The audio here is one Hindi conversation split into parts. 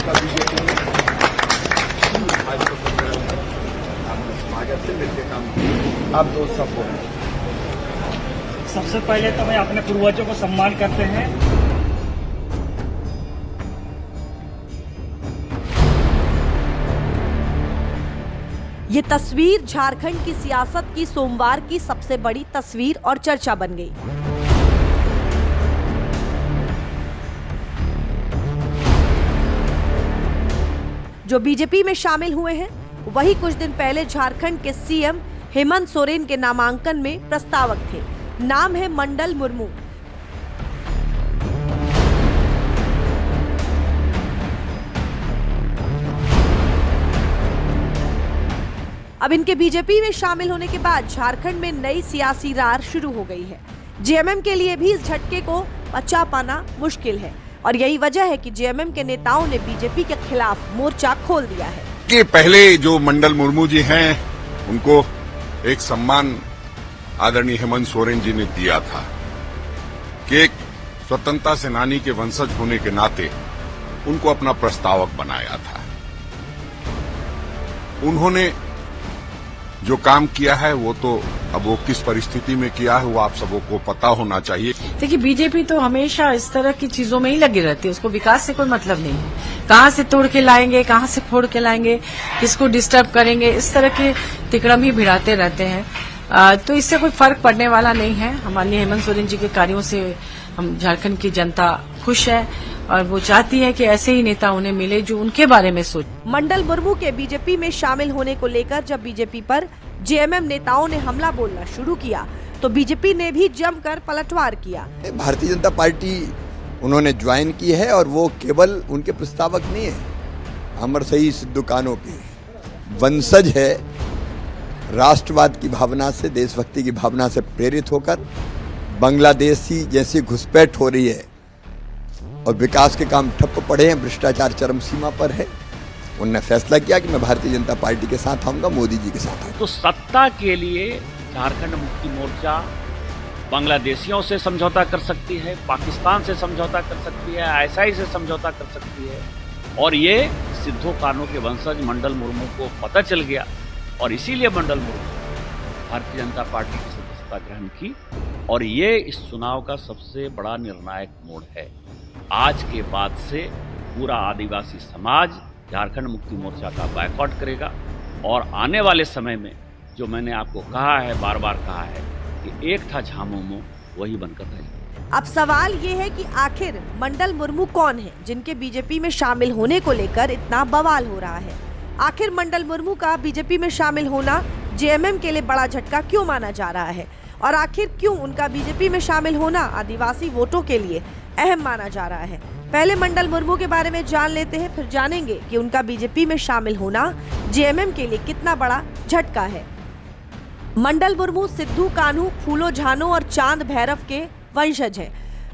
आपका बीजेपी में आज तो समाज से मिलकर काम किया। आप दोस्त सब बोले। सबसे पहले तो मैं अपने पूर्वजों को सम्मान करते हैं। ये तस्वीर झारखंड की सियासत की सोमवार की सबसे बड़ी तस्वीर और चर्चा बन गई। जो बीजेपी में शामिल हुए हैं वही कुछ दिन पहले झारखंड के सीएम हेमंत सोरेन के नामांकन में प्रस्तावक थे। नाम है मंडल मुर्मू। अब इनके बीजेपी में शामिल होने के बाद झारखंड में नई सियासी रार शुरू हो गई है। जेएमएम के लिए भी इस झटके को पचा पाना मुश्किल है और यही वजह है कि जेएमएम के नेताओं ने बीजेपी के खिलाफ मोर्चा खोल दिया है। कि पहले जो मंडल मुर्मू जी हैं उनको एक सम्मान आदरणीय हेमंत सोरेन जी ने दिया था कि एक स्वतंत्रता सेनानी के वंशज होने के नाते उनको अपना प्रस्तावक बनाया था। उन्होंने जो काम किया है वो तो अब वो किस परिस्थिति में किया है वो आप सबों को पता होना चाहिए। देखिए, बीजेपी तो हमेशा इस तरह की चीजों में ही लगी रहती है। उसको विकास से कोई मतलब नहीं है। कहां से तोड़ के लाएंगे, कहां से फोड़ के लाएंगे, किसको डिस्टर्ब करेंगे, इस तरह के तिकड़म ही भिड़ाते रहते हैं। तो इससे कोई फर्क पड़ने वाला नहीं है। हमारे हेमंत सोरेन जी के कार्यों से हम झारखंड की जनता खुश है और वो चाहती है कि ऐसे ही नेता उन्हें मिले जो उनके बारे में सोच। मंडल मुर्मू के बीजेपी में शामिल होने को लेकर जब बीजेपी पर जेएमएम नेताओं ने हमला बोलना शुरू किया तो बीजेपी ने भी जमकर पलटवार किया। भारतीय जनता पार्टी उन्होंने ज्वाइन की है और वो केवल उनके प्रस्तावक नहीं है, अमर शहीद सिद्धू कान्हू के वंशज है। राष्ट्रवाद की भावना से, देशभक्ति की भावना से प्रेरित होकर बांग्लादेशी जैसी घुसपैठ हो रही है और विकास के काम ठप्प पड़े हैं, भ्रष्टाचार चरम सीमा पर है। उन्होंने फैसला किया कि मैं भारतीय जनता पार्टी के साथ आऊंगा, मोदी जी के साथ आऊंगा। तो सत्ता के लिए झारखंड मुक्ति मोर्चा बांग्लादेशियों से समझौता कर सकती है, पाकिस्तान से समझौता कर सकती है, आईएसआई से समझौता कर सकती है। और ये सिद्धू कान्हू के वंशज मंडल मुर्मू को पता चल गया और इसीलिए मंडल मुर्मू भारतीय जनता पार्टी की सदस्यता ग्रहण की। और ये इस चुनाव का सबसे बड़ा निर्णायक मोड़ है। आज के बाद से पूरा आदिवासी समाज झारखंड मुक्ति मोर्चा का बायकॉट करेगा और आने वाले समय में जो मैंने आपको कहा है, बार बार कहा है कि एक था झामुमो वही बनकर रहेगा। अब सवाल ये है कि आखिर मंडल मुर्मू कौन है जिनके बीजेपी में शामिल होने को लेकर इतना बवाल हो रहा है। आखिर मंडल मुर्मू का बीजेपी में शामिल होना जेएमएम के लिए बड़ा झटका क्यों माना जा रहा है और आखिर क्यों उनका बीजेपी में शामिल होना आदिवासी वोटों के लिए अहम माना जा रहा है। पहले मंडल मुर्मू के बारे में जान लेते हैं, फिर जानेंगे कि उनका बीजेपी में शामिल होना जेएमएम के लिए कितना बड़ा झटका है। मंडल मुर्मू सिद्धू कान्हू, फूलो झानो और चांद भैरव के वंशज हैं।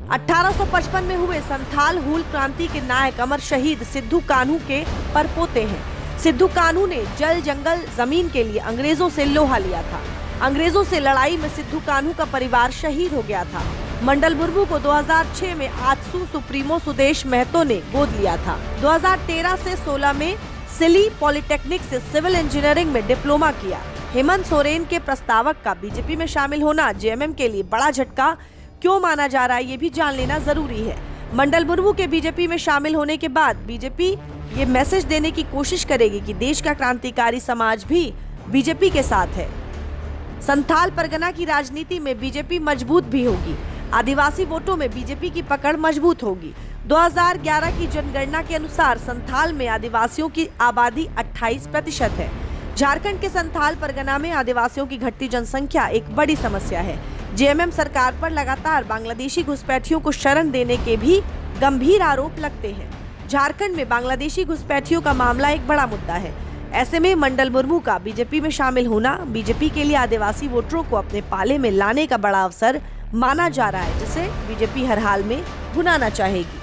1855 में हुए संथाल हूल क्रांति के नायक अमर शहीद सिद्धू कान्हू के परपोते हैं। सिद्धू कान्हू ने जल जंगल जमीन के लिए अंग्रेजों से लोहा लिया था। अंग्रेजों से लड़ाई में सिद्धू कान्हू का परिवार शहीद हो गया था। मंडल मुर्मू को 2006 में आजसू सुप्रीमो सुदेश महतो ने गोद लिया था। 2013 से 16 में सिली पॉलिटेक्निक से सिविल इंजीनियरिंग में डिप्लोमा किया। हेमंत सोरेन के प्रस्तावक का बीजेपी में शामिल होना जेएमएम के लिए बड़ा झटका क्यों माना जा रहा है, ये भी जान लेना जरूरी है। मंडल मुर्मू के बीजेपी में शामिल होने के बाद बीजेपी ये मैसेज देने की कोशिश करेगी कि देश का क्रांतिकारी समाज भी बीजेपी के साथ है। संथाल परगना की राजनीति में बीजेपी मजबूत भी होगी। आदिवासी वोटों में बीजेपी की पकड़ मजबूत होगी। 2011 की जनगणना के अनुसार संथाल में आदिवासियों की आबादी 28% है। झारखंड के संथाल परगना में आदिवासियों की घटती जनसंख्या एक बड़ी समस्या है। जेएमएम सरकार पर लगातार बांग्लादेशी घुसपैठियों को शरण देने के भी गंभीर आरोप लगते हैं। झारखंड में बांग्लादेशी घुसपैठियों का मामला एक बड़ा मुद्दा है। ऐसे में मंडल मुर्मू का बीजेपी में शामिल होना बीजेपी के लिए आदिवासी वोटरों को अपने पाले में लाने का बड़ा अवसर माना जा रहा है, जिसे बीजेपी हर हाल में भुनाना चाहेगी।